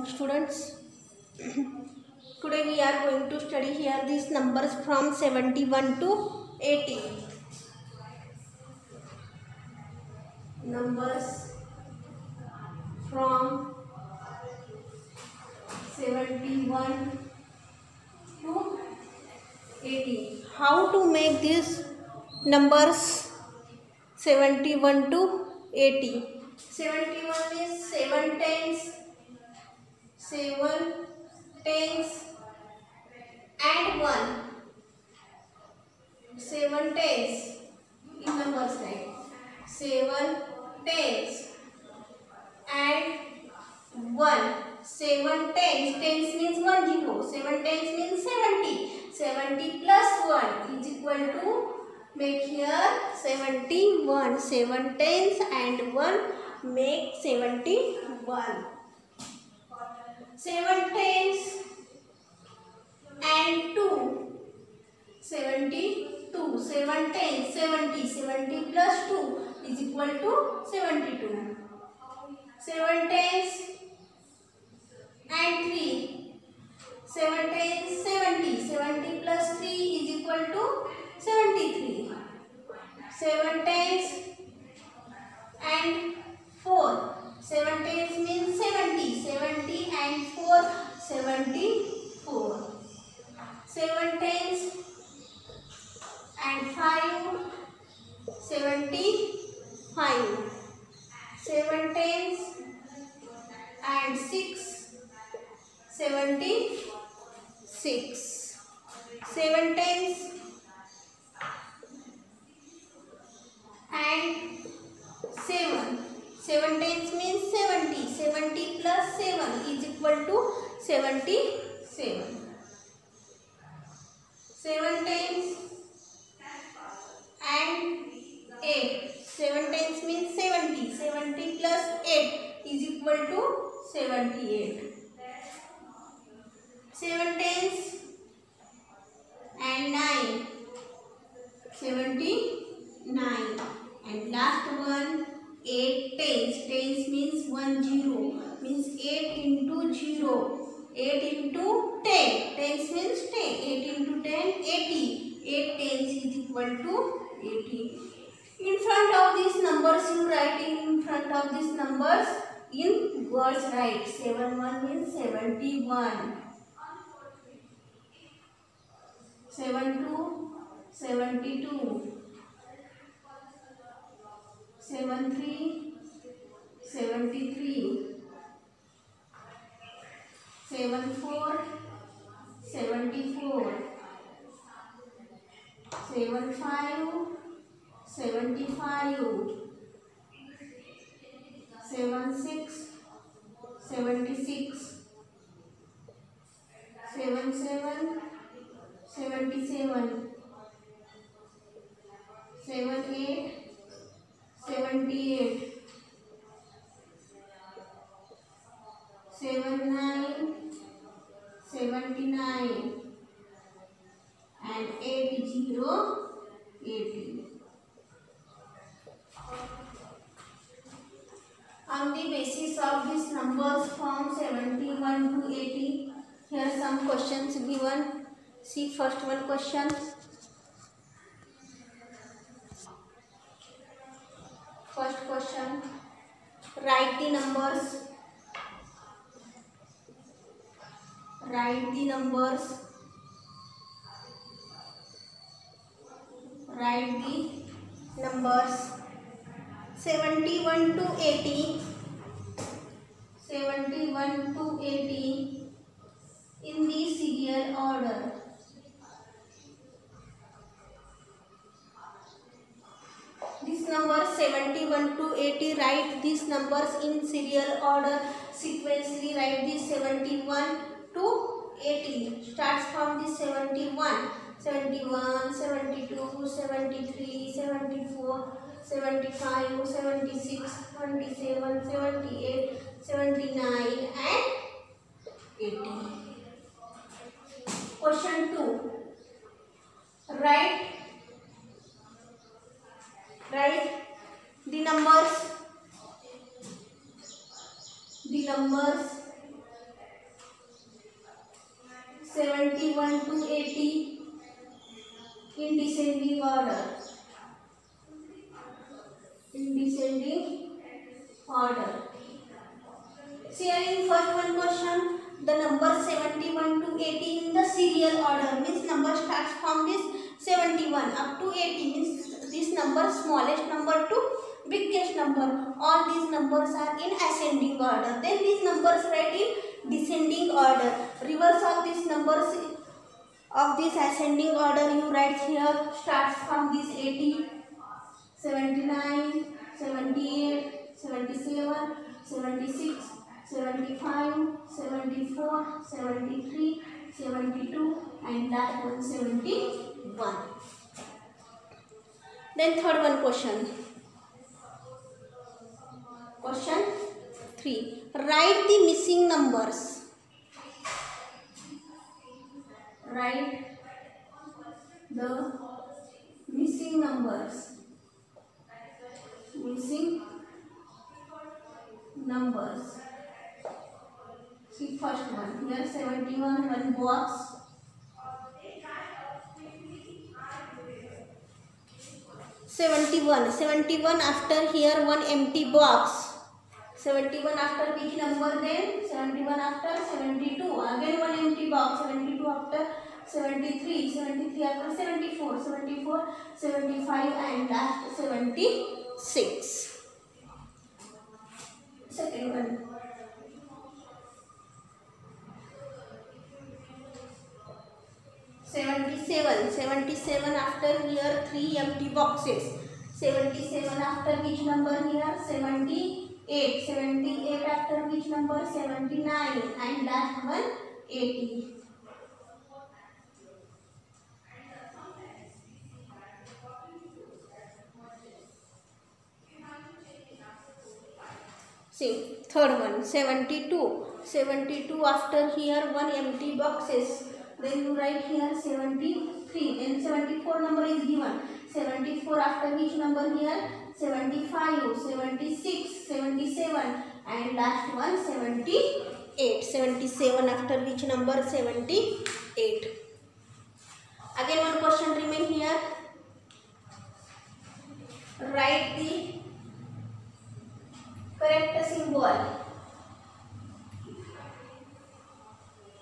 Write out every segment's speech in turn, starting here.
students. Today we are going to study here these numbers from 71 to 80. Numbers from 71 to 80. How to make these numbers 71 to 80? 71 is 7 tens, 7 tens and 1. 7 tens in numbers, right? 7 tens and 1. 7 tens. Tens means 1 0. 7 tens means 70. 70 plus 1 is equal to, make here 71. 7 tens and 1 make 71. 7 tens and 2. 72. 7 tens. 70. 70 plus 2 is equal to 72. 7 tens and 3. 7 tens 70. 70 plus 3 is equal to 73. 7 tens and 4. 7 tens means 70. 70 and 4, 74. 7 tens and 5, 75. 7 tens and 6, 76. 7 tens and 7. 7 tens means 70. 70 plus 7 is equal to 77. 7 tens and 8. 7 tens means 70. 70 plus 8 is equal to 78. 7 tens and 9. 79. And last one, 8 tens. Tens means 1 0. Means 8 into 0. 8 into 10. Tens means 10. 8 into 10, 80. 8 tens is equal to 80. In front of these numbers, you write in front of these numbers in words, write 71 means 71. 72, 72. 73, 73. 74, 74. 75, 75. 76, 76. 77, 77. 78, 78. 79, 79. And 80, 80. On the basis of these numbers from 71 to 80, here are some questions given. See first one question. First question. Write the numbers. Write the numbers. Write the numbers 71 to 80. 71 to 80 in the serial order. This number 71 to 80, write these numbers in serial order. Sequentially write this 71 to 80. Starts from the 71. 71, 72, 73, 74, 75, 76, 27, 78, 79 and 80. Question 2. Write the numbers here in first one question, the number 71 to 80 in the serial order means number starts from this 71 up to 80 means this number smallest number to biggest number. All these numbers are in ascending order. Then these numbers write in descending order. Reverse of these numbers of this ascending order you write here starts from this 80, 79, 78, 77, 76, 75, 74, 73, 72 and last one 71. Then third one question. Question 3. Write the missing numbers. Write the missing numbers. Missing numbers. See first one. Here 71, one box. 71 after here one empty box. 71 after which number then? 71 after 72. Again one empty box. 72 after 73. 73 after 74. 74, 75 and last 76. Second one. 77 after here 3 empty boxes. 77 after which number here? 78. 78 after which number? 79 and last one 80. See third one 72. 72 after here one empty boxes. Then you write here 73. Then 74 number is given. 74 after which number here? 75, 76, 77 and last one 78. 77 after which number? 78. Again one question remain here. Write the correct symbol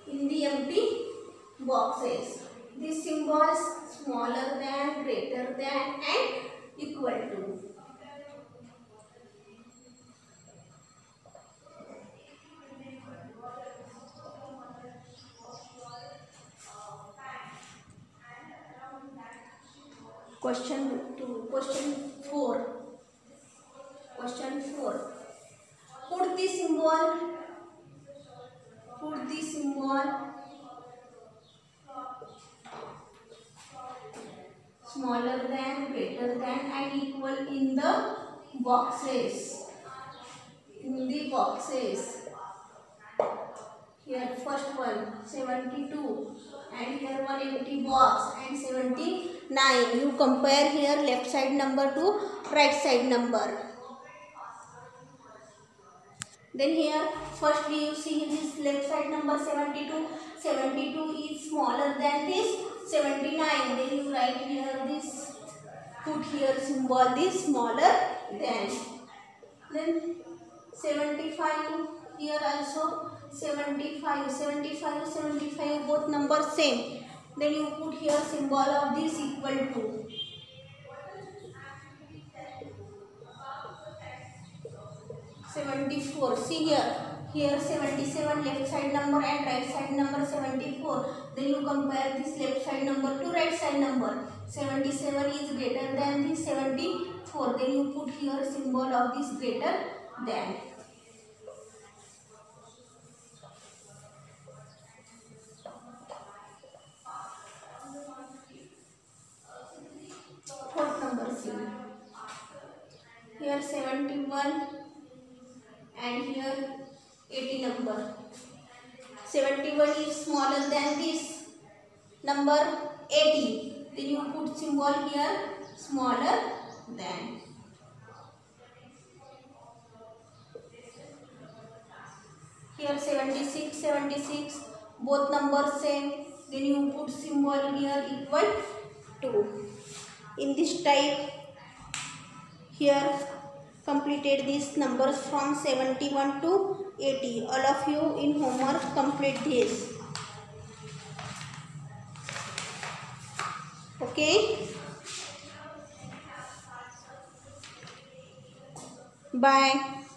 in the empty boxes. These symbols smaller than, greater than and equal to. Question 2. Question 4. Question 4. Put the symbol smaller than, greater than and equal in the boxes. Here first one 72 and here one empty box and 79. You compare here left side number to right side number. Then here firstly you see this left side number 72. 72 is smaller than this 79. Then you write here this, put here symbol this smaller than. Then 75 here also 75 both numbers same. Then you put here symbol of this equal to. See here 77 left side number and right side number 74. Then you compare this left side number to right side number. 77 is greater than this 74. Then you put here symbol of this greater than. Fourth number C. Here 71 and here 80 number. 71 is smaller than this number 80. Then you put symbol here smaller than. Here 76 both numbers same. Then you put symbol here equal to. In this type here completed these numbers from 71 to 80. All of you in homework complete this. Okay. Bye.